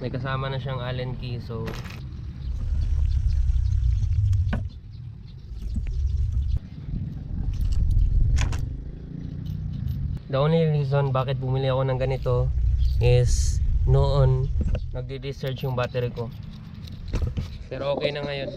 May kasama na siyang Allen key, so the only reason bakit bumili ako ng ganito is noon nagdi-discharge yung battery ko. Pero okay na ngayon.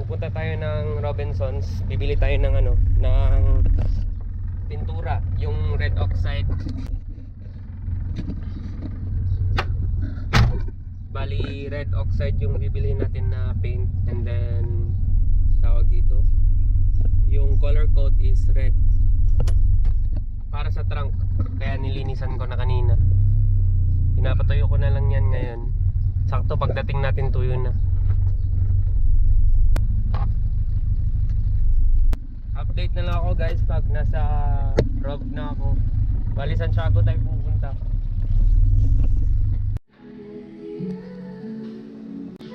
Pupunta tayo ng Robinsons, bibili tayo ng ng pintura, yung red oxide. Bali red oxide yung bibili natin na paint, and then tawag dito, yung color coat is red para sa trunk, kaya nilinisan ko na kanina. Pinapatuyo ko na lang yan ngayon, sakto pagdating natin tuyo na. Update na lang ako guys pag nasa Rob na ako. Bali Santiago tayo pupunta.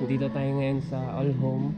Dito tayo ngayon sa All Home.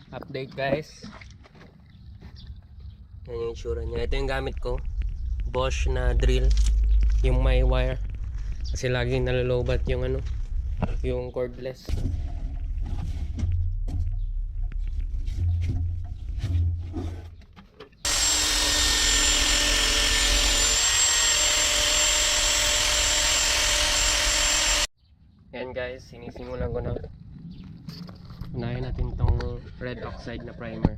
Update guys, yan yung itsura niya. Ito yung gamit ko, Bosch na drill, yung may wire, kasi laging nalolobat yung yung cordless. Yan guys, sinisimulan ko na. Unahin natin tong red oxide na primer.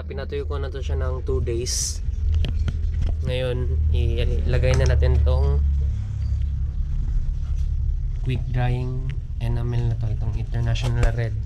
Pinatuyo ko na to siya ng 2 days. Ngayon, ilagay na natin tong quick drying enamel na to, itong International Red.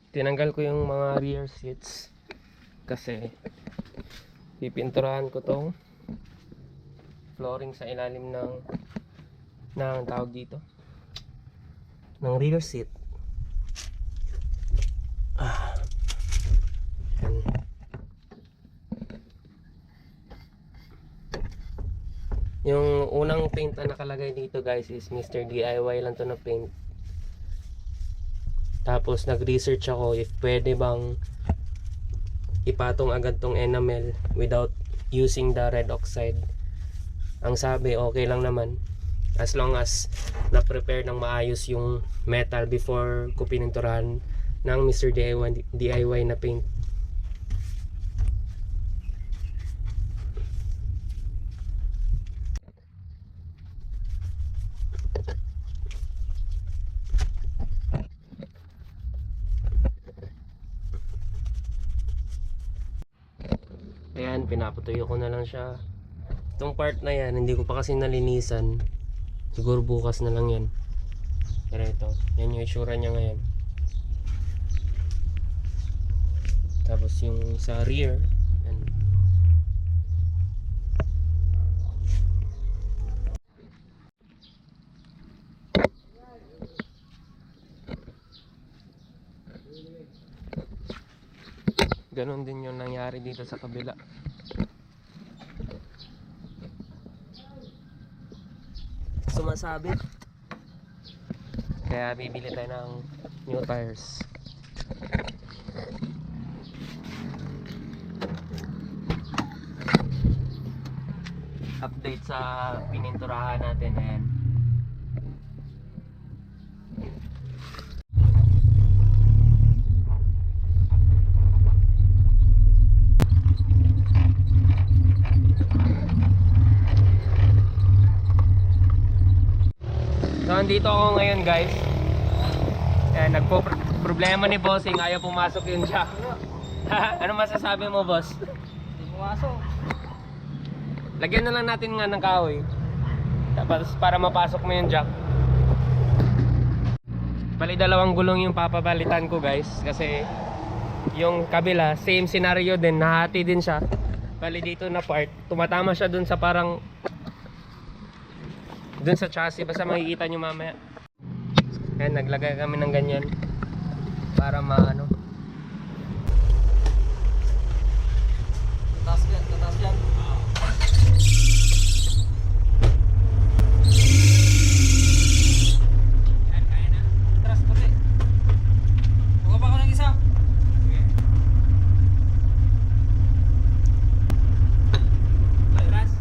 Tinanggal ko yung mga rear seats kasi pipinturahan ko tong flooring sa ilalim ng tawag dito ng rear seat. Yan. Yung unang paint na nakalagay dito guys is Mr. DIY lang to na paint. Tapos nag-research ako if pwede bang ipatong agad tong enamel without using the red oxide. Ang sabi okay lang naman as long as na-prepare ng maayos yung metal before ko pininturahan ng Mr. DIY na paint. Ayan, pinapatuyo ko na lang siya. Itong part na yan, hindi ko pa kasi nalinisan. Siguro bukas na lang yan. Pero ito, yan yung itsura niya ngayon. Tapos yung sa rear, yan. Ganon din yung nangyari dito sa kabila. Sumasabit. Kaya bibili tayo ng new tires. Update sa pininturahan natin. Ayan. So andito ako ngayon guys. Ayan, problema ni bossing, ayaw pumasok yung jack. Ano masasabi mo boss? Hindi pumasok. Lagyan na lang natin nga ng kahoy. Tapos para mapasok mo yung jack. Bali dalawang gulong yung papapalitan ko guys. Kasi yung kabila, same scenario din, nahati din siya. Bali dito na part, tumatama siya dun sa parang dun sa chassis, basta makikita nyo mamaya. Ayan, naglagay kami ng ganyan para maano. Tatas yan, tatas yan. Yan, kaya na. Atras pati. Huwag pa ako ng isa. Atras.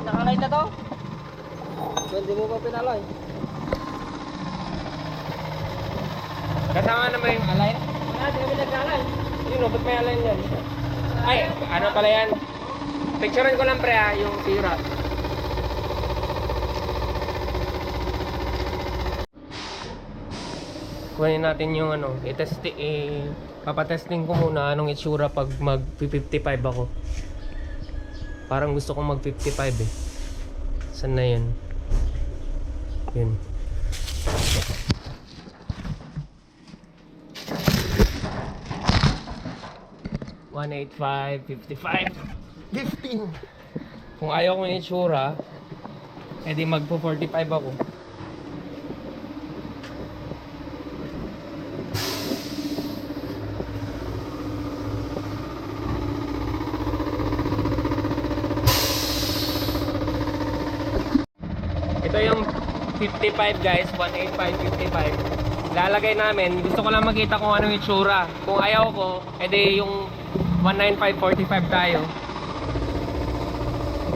Nakalay na to? Hindi mo pa pinalay. Kasama naman yung alay. Wala, di kami naglalay. Yun o, ba't may alay yan? Ay, ano pala yan? Picturean ko lang pre ha, yung sira. Kunin natin yung ano, papatesting ko muna anong itsura pag mag 55 ako. Parang gusto kong mag 55 eh. Saan na yan? Yun. $185, $55, $15. Kung ayaw ko yung itsura, Eh di magpo 45 ako. Ito yung 55 guys, 185, 55. Lalagay namin, gusto ko lang makita kung ano yung itsura. Kung ayaw ko, edi yung 195, 45 tayo.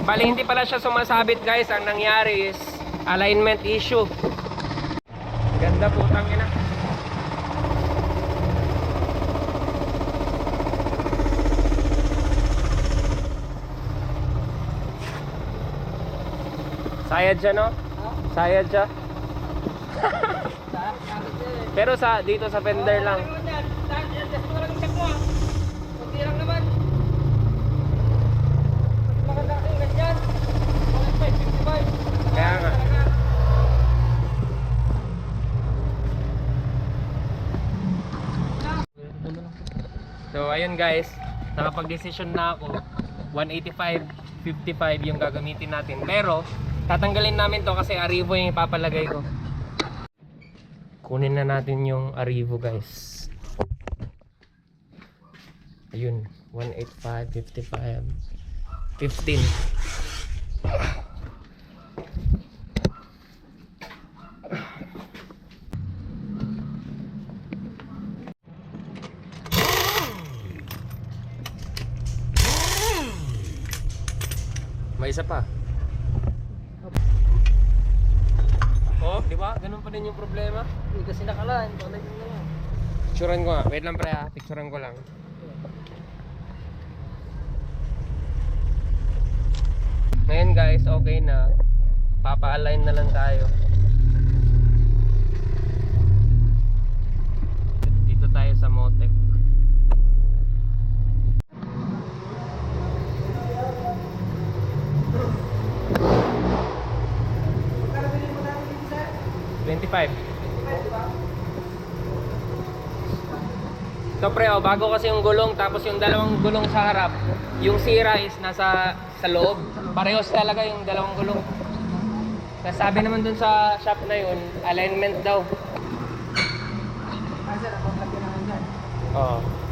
Bali hindi pala siya sumasabit guys, ang nangyari is alignment issue. Ganda putang ina. Sayad siya no? Sayad siya. Pero sa dito sa fender lang. Kaya nga. So ayun guys, nakapag-decision na ako. 185, 55 yung gagamitin natin. Pero tatanggalin namin to kasi Arrivo yung ipapalagay ko. Kunin na natin yung Arrivo guys. Ayun, 185, 55, 15. May isa pa. Oh, di ba? Ganun pa din yung problema. Hindi kasi nakalaan. Balik mo na lang. Picturean ko nga. Wait lang pre ha. Picturean ko lang. Ngayon guys, okay na. Papa-align na lang tayo. Dito tayo sa Motec. $25. So pre, oh, bago kasi yung gulong, tapos yung dalawang gulong sa harap, yung sira is nasa sa loob. Parehos talaga yung dalawang gulong. Tapos sabi naman dun sa shop na yun, alignment daw. Oo.